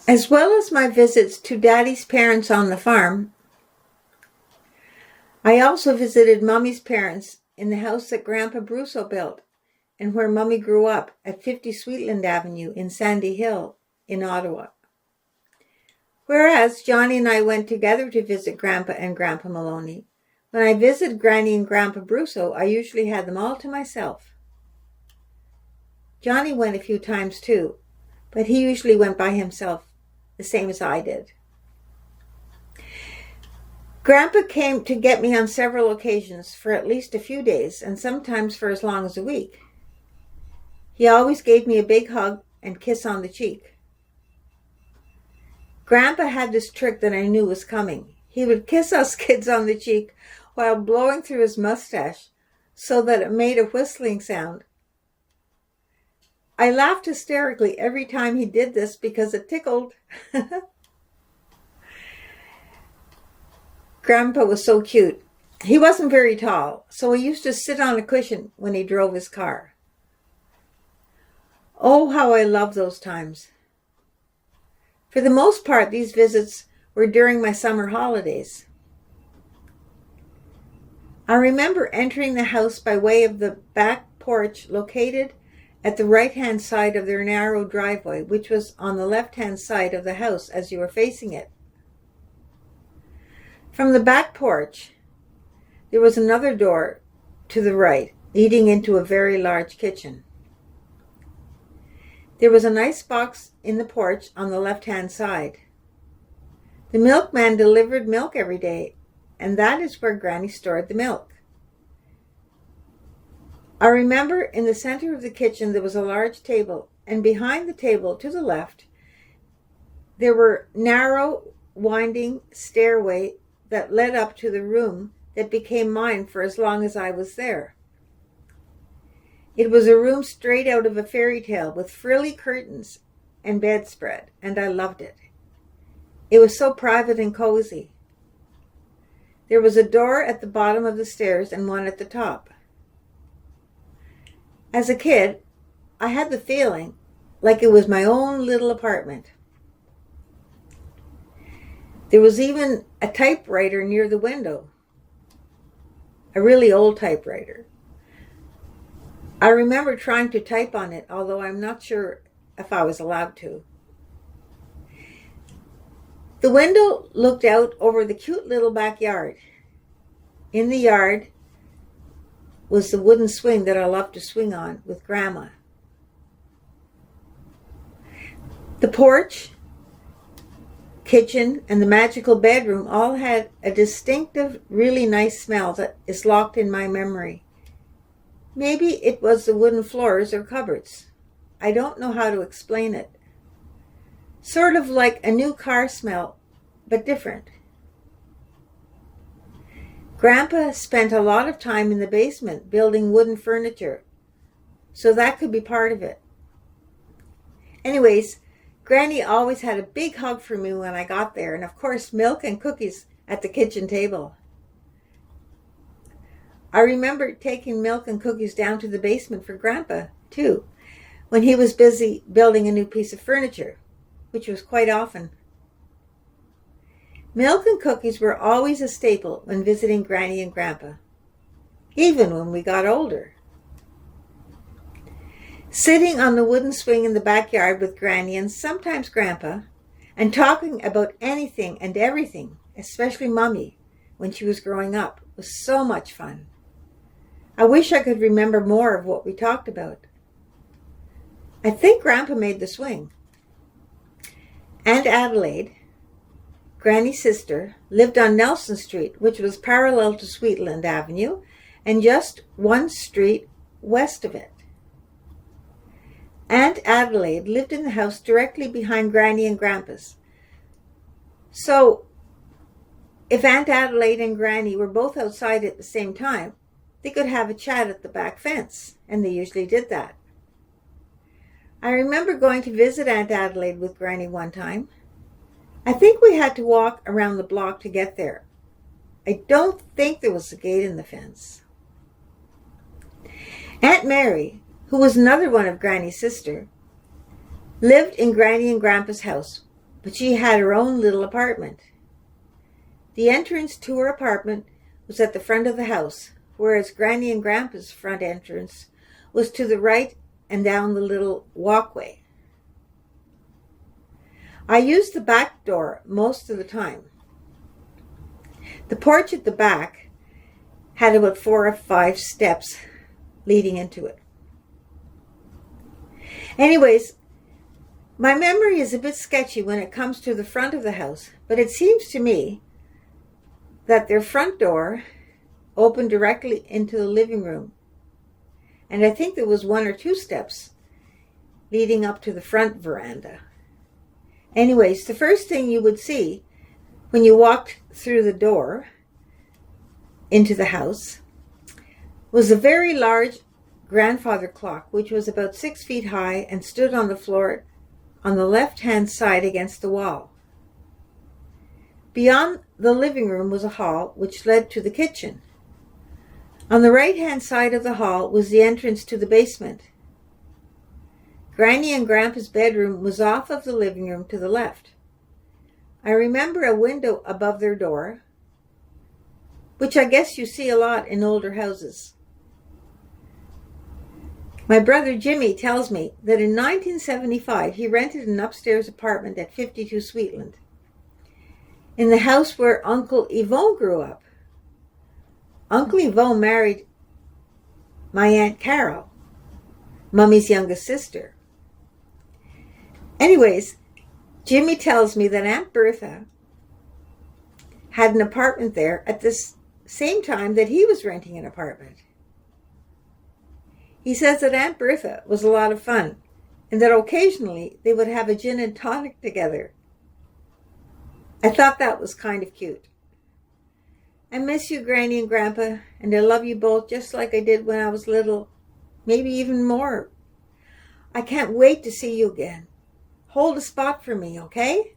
As well as my visits to Daddy's parents on the farm, I also visited Mummy's parents in the house that Grandpa Brousseau built and where Mummy grew up at 50 Sweetland Avenue in Sandy Hill in Ottawa. Whereas Johnny and I went together to visit Grandpa and Grandpa Maloney, when I visited Granny and Grandpa Brousseau, I usually had them all to myself. Johnny went a few times too, but he usually went by himself, the same as I did. Grandpa came to get me on several occasions for at least a few days, and sometimes for as long as a week. He always gave me a big hug and kiss on the cheek. Grandpa had this trick that I knew was coming. He would kiss us kids on the cheek while blowing through his mustache so that it made a whistling sound. I laughed hysterically every time he did this because it tickled. Grandpa was so cute. He wasn't very tall, so he used to sit on a cushion when he drove his car. Oh, how I loved those times. For the most part, these visits were during my summer holidays. I remember entering the house by way of the back porch located at the right-hand side of their narrow driveway, which was on the left-hand side of the house as you were facing it. From the back porch, there was another door to the right, leading into a very large kitchen. There was a nice box in the porch on the left-hand side. The milkman delivered milk every day, and that is where Granny stored the milk. I remember in the center of the kitchen there was a large table, and behind the table to the left, there were narrow, winding stairway that led up to the room that became mine for as long as I was there. It was a room straight out of a fairy tale with frilly curtains and bedspread, and I loved it. It was so private and cozy. There was a door at the bottom of the stairs and one at the top. As a kid, I had the feeling like it was my own little apartment. There was even a typewriter near the window, a really old typewriter. I remember trying to type on it, although I'm not sure if I was allowed to. The window looked out over the cute little backyard. In the yard was the wooden swing that I loved to swing on with Grandma. The porch, kitchen, and the magical bedroom all had a distinctive, really nice smell that is locked in my memory. Maybe it was the wooden floors or cupboards. I don't know how to explain it. Sort of like a new car smell, but different. Grandpa spent a lot of time in the basement building wooden furniture, so that could be part of it. Anyways, Granny always had a big hug for me when I got there, and of course milk and cookies at the kitchen table. I remember taking milk and cookies down to the basement for Grandpa, too, when he was busy building a new piece of furniture, which was quite often. Milk and cookies were always a staple when visiting Granny and Grandpa, even when we got older. Sitting on the wooden swing in the backyard with Granny and sometimes Grandpa, and talking about anything and everything, especially Mummy, when she was growing up, was so much fun. I wish I could remember more of what we talked about. I think Grandpa made the swing. Aunt Adelaide, Granny's sister, lived on Nelson Street, which was parallel to Sweetland Avenue, and just one street west of it. Aunt Adelaide lived in the house directly behind Granny and Grandpa's. So, if Aunt Adelaide and Granny were both outside at the same time, they could have a chat at the back fence, and they usually did that. I remember going to visit Aunt Adelaide with Granny one time. I think we had to walk around the block to get there. I don't think there was a gate in the fence. Aunt Mary, who was another one of Granny's sister, lived in Granny and Grandpa's house, but she had her own little apartment. The entrance to her apartment was at the front of the house, whereas Granny and Grandpa's front entrance was to the right and down the little walkway. I used the back door most of the time. The porch at the back had about 4 or 5 steps leading into it. Anyways, my memory is a bit sketchy when it comes to the front of the house, but it seems to me that their front door opened directly into the living room. And I think there was 1 or 2 steps leading up to the front veranda. Anyways, the first thing you would see when you walked through the door into the house was a very large grandfather clock, which was about 6 feet high and stood on the floor on the left-hand side against the wall. Beyond the living room was a hall which led to the kitchen. On the right-hand side of the hall was the entrance to the basement. Granny and Grandpa's bedroom was off of the living room to the left. I remember a window above their door, which I guess you see a lot in older houses. My brother Jimmy tells me that in 1975 he rented an upstairs apartment at 52 Sweetland, in the house where Uncle Yvon grew up. Uncle Yvon married my Aunt Carol, Mummy's youngest sister. Anyways, Jimmy tells me that Aunt Bertha had an apartment there at the same time that he was renting an apartment. He says that Aunt Bertha was a lot of fun and that occasionally they would have a gin and tonic together. I thought that was kind of cute. I miss you, Granny and Grandpa, and I love you both just like I did when I was little, maybe even more. I can't wait to see you again. Hold a spot for me, okay?